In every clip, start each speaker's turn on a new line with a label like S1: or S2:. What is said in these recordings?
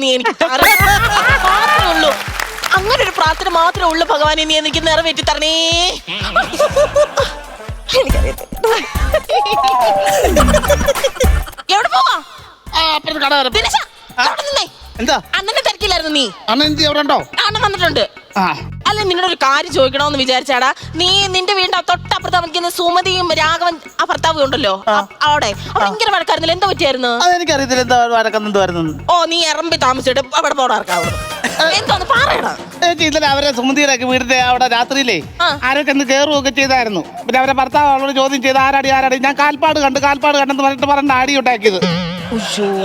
S1: നീ എനിക്ക് മാത്രമേ ഉള്ളൂ. അങ്ങനെ ഒരു പ്രാർത്ഥന മാത്രമേ ഉള്ളൂ ഭഗവാനെ, നീ എനിക്ക് നിറവേറ്റി തരണേ. എവിടെ പോവാ?
S2: എന്താ
S1: അണ്ണനെ തിരക്കില്ലായിരുന്നു നീ?
S2: അണ്ണൻ എവിടെ ഉണ്ടോ?
S1: അണ്ണൻ വന്നിട്ടുണ്ട്. അല്ല, നിന്നോട് ഒരു കാര്യം ചോദിക്കണോന്ന് വിചാരിച്ചാടാ. നീ നിന്റെ വീടിന്റെ തൊട്ടപ്പുറത്ത് അവനിക്കുന്ന സുമതിയും രാഘവൻ ആ ഭർത്താവ് ഉണ്ടല്ലോ അവിടെ ഭയങ്കര വഴക്കായിരുന്നില്ല, എന്താ പറ്റിയായിരുന്നു?
S2: അതെനിക്കറിയത്തില്ല എന്താ വഴക്കെന്തുവായിരുന്നു.
S1: ഓ, നീ ഇറമ്പി താമസിച്ചിട്ട് അവിടെ പോടാർക്കാവും എന്തോന്ന് പറയണ.
S2: ഇന്നലെ അവരെ സുമതിയുടെ വീടിന്റെ അവിടെ രാത്രിയിലേ ആരൊക്കെ ഒന്ന് കയറുകയൊക്കെ ചെയ്തായിരുന്നു. പിന്നെ അവരെ ഭർത്താവ് അവളോട് ചോദ്യം ചെയ്ത് ആരാടി ഞാൻ കാൽപ്പാട് കണ്ടെന്ന് പറഞ്ഞിട്ട് ആടി ഉണ്ടാക്കിയത്.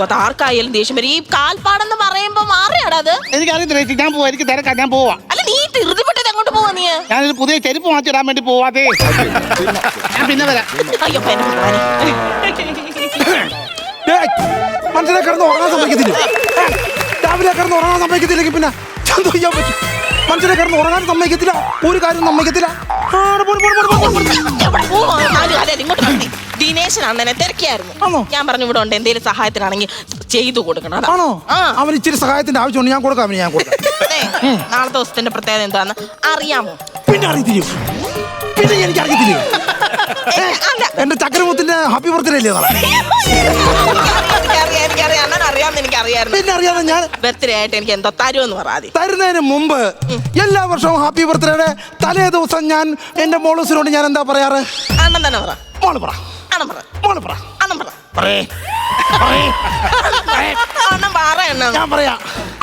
S1: അത് ആർക്കായാലും ദേഷ്യം വരും. ഈ കാൽപ്പാടെന്ന് പറയുമ്പോ മാറിയാടാ അത്.
S2: എനിക്കറിയത്തില്ല, ഞാൻ പോവാ, എനിക്ക് തിരക്കാം, ഞാൻ പോവാ.
S1: അല്ല, നീ ധൃതിപ്പെട്ടത് എങ്ങോട്ട് പോവാ? നീ
S2: ഞാനൊരു പുതിയ ചെരുപ്പ് മാറ്റിടാൻ വേണ്ടി പോവാതെ. ഞാൻ പിന്നെ വരാം.
S1: അയ്യോ,
S3: മനുഷ്യനെ കിടന്ന് ഉറങ്ങാൻ സമ്മതിക്കത്തില്ല. രാവിലെ കിടന്ന് ഉറങ്ങാൻ സമ്മതിക്കത്തില്ലെങ്കിൽ പിന്നെ എന്ത് ചെയ്യാൻ പറ്റും? മനുഷ്യനെ കിടന്ന് ഉറങ്ങാൻ സമ്മതിക്കത്തില്ല, ഒരു കാര്യം സമ്മതിക്കത്തില്ല.
S1: ദിനേശൻ അണ്ണനെ തിരക്കിയായിരുന്നു. ഞാൻ പറഞ്ഞു ഇവിടെ ഉണ്ട്, എന്തെങ്കിലും സഹായത്തിനാണെങ്കിൽ ചെയ്തു കൊടുക്കണം.
S3: ആണോ? അവന് ഇച്ചിരി സഹായത്തിന്റെ ആവശ്യമുണ്ട്, ഞാൻ കൊടുക്കാം. ഞാൻ കൊടുക്കാം.
S1: നാളത്തെ ദിവസത്തിന്റെ പ്രത്യേകത എന്താന്ന് അറിയാമോ?
S3: പിന്നെ അറിയത്തില്ല, പിന്നെ എനിക്ക് അറിയത്തില്ല. എന്റെ ചക്രമുത്തിന്റെ ഹാപ്പി ബർത്ത്ഡേ അല്ലേ? പിന്നെ അറിയാതെ ഞാൻ
S1: ബർത്ത്ഡേ ആയിട്ട് എനിക്ക് എന്തോ തരുമെന്ന് പറയാതെ.
S3: തരുന്നതിന് മുമ്പ് എല്ലാ വർഷവും ഹാപ്പി ബർത്ത്ഡേയുടെ തലേ ദിവസം ഞാൻ എന്റെ മോളൂസിനോട് ഞാൻ എന്താ പറയാറ്?
S1: അണ്ണൻ തന്നെ പറ.
S3: മോള് പറ.
S1: അണ്ണൻ പറ.
S3: മോള് പറ.
S1: അണ്ണൻ പറ. അണ്ണൻ പറ.
S3: ഞാൻ പറയാ,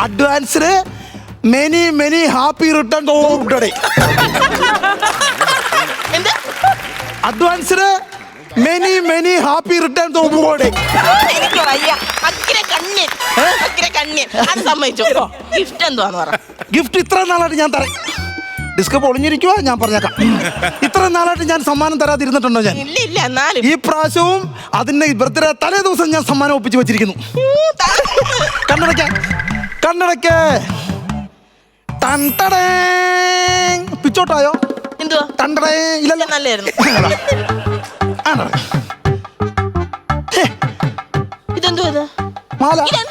S3: അഡ്വാൻസിന് many many happy return of day.
S1: എന്ത്?
S3: അഡ്വാൻസിന് many many happy return of day.
S1: എനിക്ക് വയ്യ. കണ്യൻ അത് സമ്മതിച്ചു. ഗിഫ്റ്റ് എന്തുവാന്ന് പറ.
S3: ഗിഫ്റ്റ് ഇത്ര നാളായിട്ട് ഞാൻ തരാം. ഡിസ്ക് പൊളിഞ്ഞിരിക്കുവാ, ഞാൻ പറഞ്ഞേക്കാം. ഇത്ര നാളായിട്ട് ഞാൻ സമ്മാനം തരാതിരുന്നിട്ടുണ്ടോ? ഞാൻ
S1: ഇല്ല. എന്നാലും
S3: ഈ പ്രാവശ്യവും അതിന്റെ ബർത്ത്ഡേ തലേ ദിവസം ഞാൻ സമ്മാനം ഒപ്പിച്ച് വെച്ചിരിക്കുന്നു. കണ്ണടയ്ക്ക് പിച്ചോട്ടായോ?
S1: എന്തുവാ?
S3: തണ്ടടേ ഇല്ലല്ലോ.
S1: നല്ലായിരുന്നു. ഇതെന്തോ ഇത്?
S3: മാല.
S1: ഞാൻ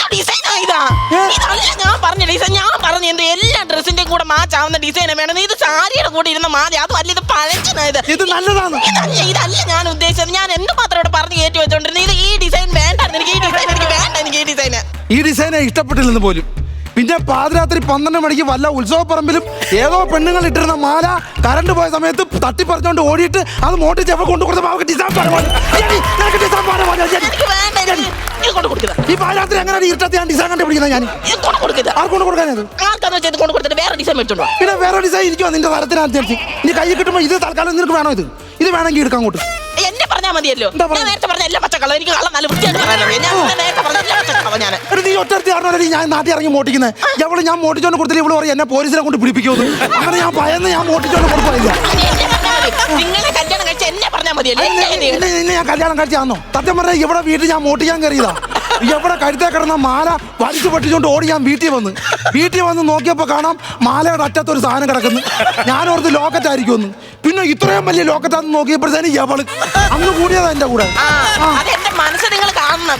S1: പറഞ്ഞ ഡിസൈൻ. ഞാൻ പറഞ്ഞു എന്ത് എല്ലാ ഡ്രസ്സിന്റെയും കൂടെ മാച്ച് ആവുന്ന ഡിസൈൻ വേണം. ഇത് സാരിയുടെ കൂടെ ഇരുന്ന മാല. അതും അല്ല, ഇത് പഴഞ്ചനായത്.
S3: ഇത് നല്ലതാണ്.
S1: ഇതല്ല ഞാൻ ഉദ്ദേശിച്ചത്. ഞാൻ എന്തുമാത്രം ഇവിടെ പറഞ്ഞ് കയറ്റി വെച്ചോണ്ടിരുന്നത്. ഇത് ഈ ഡിസൈൻ വേണ്ടായിരുന്നു. എനിക്ക് ഈ ഡിസൈൻ വേണ്ട. എനിക്ക് ഈ ഡിസൈന്
S3: ഇഷ്ടപ്പെട്ടില്ലെന്ന് പോലും. പിന്നെ പാതിരാത്രി 12 മണിക്ക് വല്ല ഉത്സവപ്പറമ്പിലും ഏതോ പെണ്ണുങ്ങൾ ഇട്ടിരുന്ന മാല കറണ്ട് പോയ സമയത്ത് തട്ടിപ്പറിച്ചോണ്ട് ഓടിയിട്ട് അത് മോട്ടിച്ച് എവിടെ കൊണ്ടുകൊടുത്ത ഈ പാതിരാത്രി എങ്ങനെ ഇരുട്ടത്തി ഞാൻ ഡിസൈൻ കണ്ടുപിടിക്കുന്നത്? ഞാൻ ആർക്കൊണ്ട് കൊടുക്കാനത്? പിന്നെ വേറെ ഡിസൈൻ ഇരിക്കുമോ നിന്റെ തരത്തിനനുസരിച്ച്? നീ കൈ കിട്ടുമ്പോ ഇത് തൽക്കാലം നിനക്ക് വേണോ? ഇത് വേണമെങ്കിൽ എടുക്കാൻ അങ്ങോട്ട്
S1: എന്നെ പറഞ്ഞാൽ മതിയല്ലോ. നേരത്തെ പറഞ്ഞ എല്ലാ പച്ചക്കള എനിക്ക് കള്ളം നല്ല വൃത്തിയായിട്ട്
S3: നീ ഒറ്റ ഞാൻ നാട്ടിൽ ഇറങ്ങി മോട്ടിക്കുന്നത്. എവിടെ ഞാൻ മോട്ടിച്ചോണ്ട് കൊടുത്തില്ല, ഇവിടെ പറയും എന്നെ പോലീസിനെ കൊണ്ട് പിടിപ്പിക്കുമെന്ന്. അങ്ങനെ ഞാൻ ഭയന്ന് ഞാൻ മോട്ടിച്ചോണ്ട് കൊടുക്കില്ല.
S1: നിങ്ങളെ കല്യാണം കഴിച്ച എന്നെ പറഞ്ഞാൽ മതിയല്ലോ.
S3: നിന്നെ ഞാൻ കല്യാണം കഴിച്ചാന്നോ? സത്യം പറഞ്ഞാൽ ഇവിടെ വീട്ടിൽ ഞാൻ മോട്ടിക്കാൻ കയറിയതാ. എവിടെ കഴുത്തേ കിടന്ന മാല വലിച്ചു പൊട്ടിച്ചോണ്ട് ഓടി ഞാൻ വീട്ടിൽ വന്ന് നോക്കിയപ്പോ കാണാം മാലയുടെ അറ്റത്തൊരു സാധനം കിടക്കുന്നു. ഞാനോർത്ത് ലോക്കറ്റ് ആയിരിക്കുമെന്ന്. പിന്നെ ഇത്രയും വലിയ ലോക്കറ്റാന്ന് നോക്കിയപ്പോഴത്തേനും എവള് അന്ന് കൂടിയതാ എന്റെ കൂടെ.
S1: മനസ്സ് നിങ്ങൾ കാണണം.